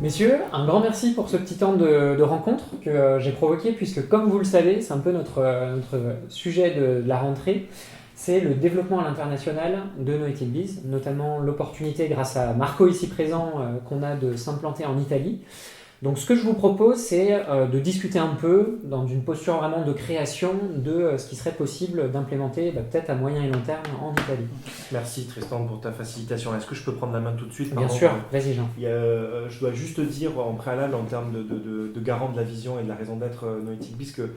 Messieurs, un grand merci pour ce petit temps de rencontre que j'ai provoqué, puisque comme vous le savez, c'est un peu notre sujet de la rentrée, c'est le développement à l'international de Noetic Biz, notamment l'opportunité grâce à Marco ici présent qu'on a de s'implanter en Italie. Donc ce que je vous propose, c'est de discuter un peu dans une posture vraiment de création de ce qui serait possible d'implémenter peut-être à moyen et long terme en Italie. Merci Tristan pour ta facilitation. Est-ce que je peux prendre la main tout de suite? Bien sûr, vas-y Jean. Je dois juste dire en préalable en termes de garant de la vision et de la raison d'être Noetic Biz que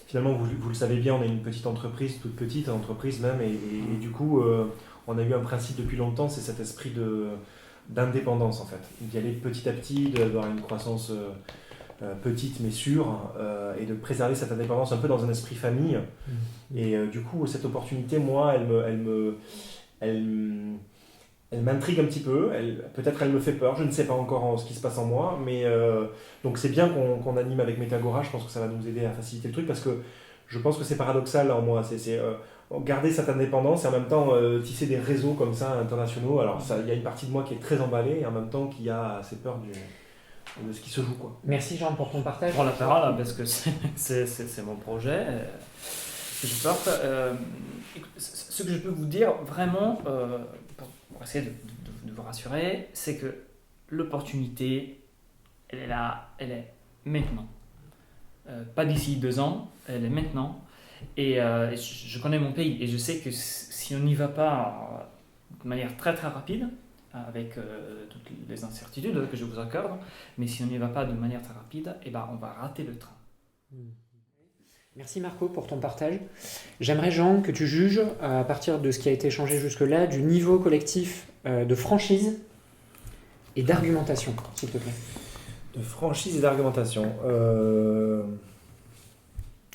finalement vous le savez bien, on est une petite entreprise, toute petite entreprise même, et du coup on a eu un principe depuis longtemps, c'est cet esprit d'indépendance en fait, d'y aller petit à petit, d'avoir une croissance petite mais sûre, et de préserver cette indépendance un peu dans un esprit famille. Et du coup cette opportunité, moi, elle m'intrigue un petit peu, peut-être elle me fait peur, je ne sais pas encore ce qui se passe en moi, mais donc c'est bien qu'on anime avec Metagora, je pense que ça va nous aider à faciliter le truc, parce que je pense que c'est paradoxal en moi, c'est garder cette indépendance et en même temps tisser des réseaux comme ça internationaux. Alors il y a une partie de moi qui est très emballée et en même temps qui a assez peur de ce qui se joue, quoi. Merci Jean pour ton partage. Je prends la parole là, parce que c'est mon projet que je porte. Ce que je peux vous dire vraiment, pour essayer de vous rassurer, c'est que l'opportunité, elle est là, elle est maintenant. Pas d'ici 2 ans, elle est maintenant. Et je connais mon pays et je sais que si on n'y va pas de manière très très rapide, avec toutes les incertitudes que je vous accorde, mais si on n'y va pas de manière très rapide, on va rater le train. Merci Marco pour ton partage. J'aimerais Jean que tu juges, à partir de ce qui a été échangé jusque-là, du niveau collectif de franchise et d'argumentation, s'il te plaît. De franchise et d'argumentation.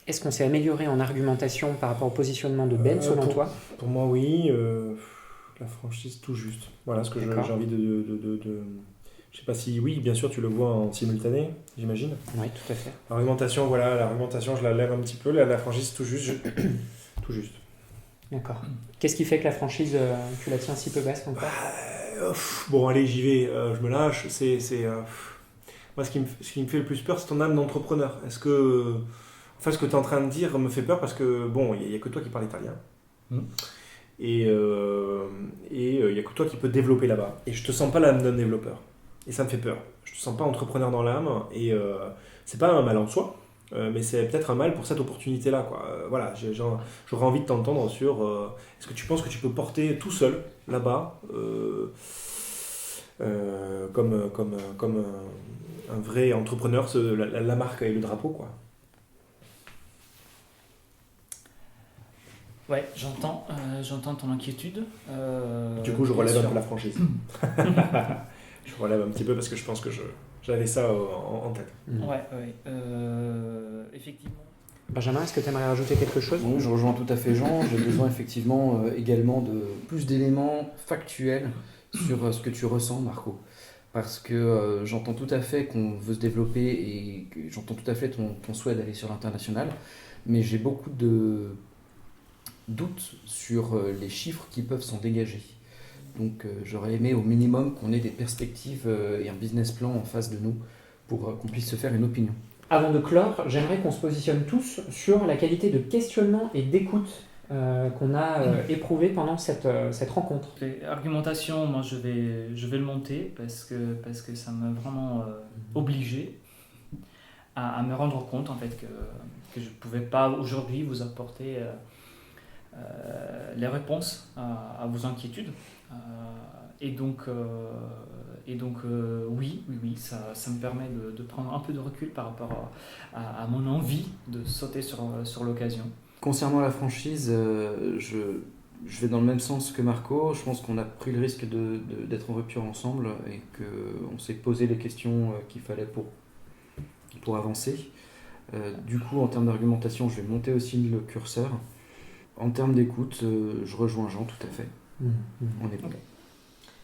Est-ce qu'on s'est amélioré en argumentation par rapport au positionnement de Ben, selon toi? Pour moi, oui. La franchise, tout juste. Voilà ce que j'ai envie de... Je sais pas si... Oui, bien sûr, tu le vois en simultané, j'imagine. Oui, tout à fait. L'argumentation, voilà, l'argumentation, je la lève un petit peu. La franchise, tout juste. Tout juste. D'accord. Qu'est-ce qui fait que la franchise, tu la tiens si peu basse encore? Bon, allez, j'y vais. Je me lâche. Moi, ce qui me fait le plus peur, c'est ton âme d'entrepreneur. Est-ce que... Enfin, ce que tu es en train de dire me fait peur parce que, bon, il n'y a que toi qui parles italien. Et il n'y a que toi qui peux développer là-bas. Et je te sens pas l'âme d'un développeur. Et ça me fait peur. Je te sens pas entrepreneur dans l'âme. Et c'est pas un mal en soi, mais c'est peut-être un mal pour cette opportunité-là, quoi. Voilà, j'aurais envie de t'entendre sur... est-ce que tu penses que tu peux porter tout seul là-bas comme un vrai entrepreneur, la marque et le drapeau, quoi. Ouais, j'entends ton inquiétude. Du coup, je relève un peu la franchise. Je relève un petit peu parce que je pense que j'avais ça en tête. Ouais. Effectivement. Benjamin, est-ce que tu aimerais rajouter quelque chose? Oui, je rejoins tout à fait Jean. J'ai besoin effectivement également de plus d'éléments factuels sur ce que tu ressens, Marco. Parce que j'entends tout à fait qu'on veut se développer et que j'entends tout à fait ton souhait d'aller sur l'international. Mais j'ai beaucoup de doute sur les chiffres qui peuvent s'en dégager. Donc j'aurais aimé au minimum qu'on ait des perspectives et un business plan en face de nous pour qu'on puisse se faire une opinion. Avant de clore, j'aimerais qu'on se positionne tous sur la qualité de questionnement et d'écoute qu'on a éprouvé pendant cette rencontre. Argumentation, moi je vais le monter parce que ça m'a vraiment obligé à me rendre compte en fait que je ne pouvais pas aujourd'hui vous apporter les réponses à vos inquiétudes. Et donc oui, ça me permet de prendre un peu de recul par rapport à mon envie de sauter sur l'occasion. Concernant la franchise, je vais dans le même sens que Marco. Je pense qu'on a pris le risque d'être en rupture ensemble et qu'on s'est posé les questions qu'il fallait pour avancer. Du coup, en termes d'argumentation, je vais monter aussi le curseur. En termes d'écoute, je rejoins Jean tout à fait. On est bon.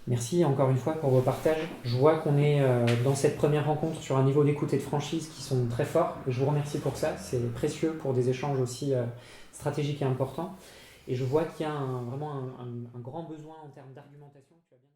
Merci encore une fois pour vos partages. Je vois qu'on est dans cette première rencontre sur un niveau d'écoute et de franchise qui sont très forts. Je vous remercie pour ça. C'est précieux pour des échanges aussi stratégiques et importants. Et je vois qu'il y a vraiment un grand besoin en termes d'argumentation. Tu as bien